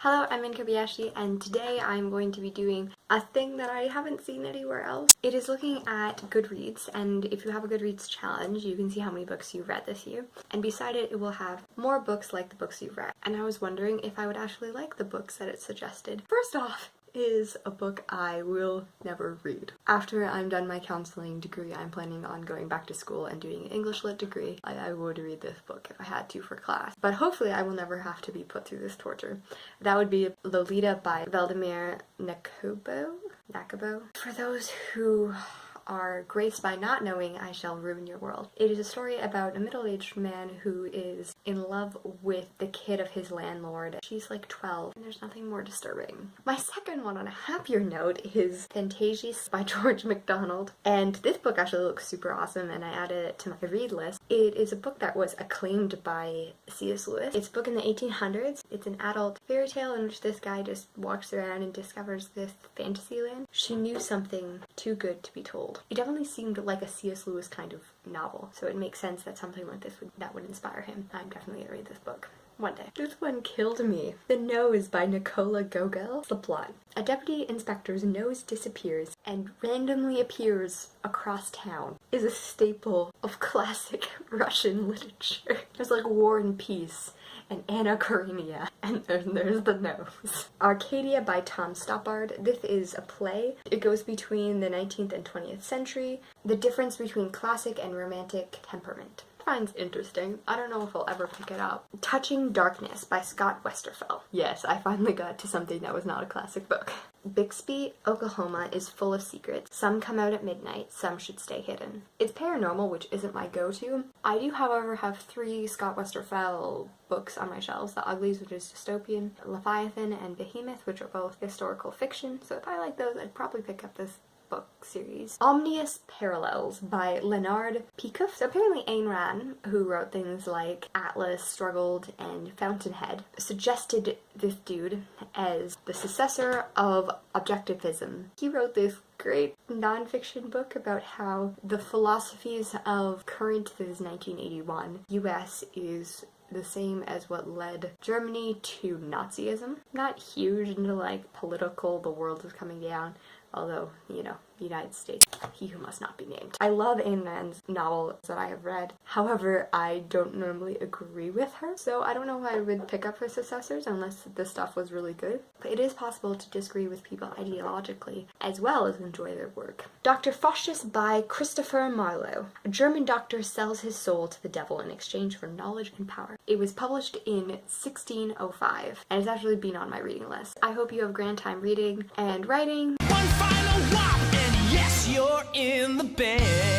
Hello, I'm Min Kobayashi, and today I'm going to be doing a thing that I haven't seen anywhere else. It is looking at Goodreads, and if you have a Goodreads challenge, you can see how many books you've read this year. And beside it, it will have more books like the books you've read. And I was wondering if I would actually like the books that it suggested. First off, is a book I will never read. After I'm done my counseling degree, I'm planning on going back to school and doing an English lit degree. I would read this book if I had to for class. But hopefully I will never have to be put through this torture. That would be Lolita by Vladimir Nabokov. For those who are graced by not knowing, I shall ruin your world. It is a story about a middle-aged man who is in love with the kid of his landlord. She's like 12, and there's nothing more disturbing. My second one on a happier note is Fantasies by George MacDonald, and this book actually looks super awesome, and I added it to my read list. It is a book that was acclaimed by C.S. Lewis. It's a book in the 1800s. It's an adult fairy tale in which this guy just walks around and discovers this fantasy land. She knew something too good to be told. It definitely seemed like a C.S. Lewis kind of novel, so it makes sense that something like this would inspire him. I'm definitely gonna read this book one day. This one killed me. The Nose by Nicola Gogol. The plot. A deputy inspector's nose disappears and randomly appears across town is a staple of classic Russian literature. There's like War and Peace and Anna Karenina, and then there's The Nose. Arcadia by Tom Stoppard. This is a play. It goes between the 19th and 20th century, the difference between classic and romantic temperament. Finds interesting. I don't know if I'll ever pick it up. Touching Darkness by Scott Westerfeld. Yes, I finally got to something that was not a classic book. Bixby, Oklahoma is full of secrets. Some come out at midnight, some should stay hidden. It's paranormal, which isn't my go-to. I do, however, have 3 Scott Westerfeld books on my shelves. The Uglies, which is dystopian, Leviathan, and Behemoth, which are both historical fiction, so if I like those, I'd probably pick up this book series. Omnious Parallels by Leonard Peikoff. So apparently Ayn Rand, who wrote things like Atlas, Struggled, and Fountainhead, suggested this dude as the successor of objectivism. He wrote this great nonfiction book about how the philosophies of current, this is 1981, US is the same as what led Germany to Nazism. Not huge into like political, the world is coming down, although, you know, United States, he who must not be named. I love Ayn Rand's novels that I have read. However, I don't normally agree with her, so I don't know if I would pick up her successors unless the stuff was really good. But it is possible to disagree with people ideologically as well as enjoy their work. Dr. Faustus by Christopher Marlowe. A German doctor sells his soul to the devil in exchange for knowledge and power. It was published in 1605 and it's actually been on my reading list. I hope you have a grand time reading and writing. One final whop and yes, you're in the bed.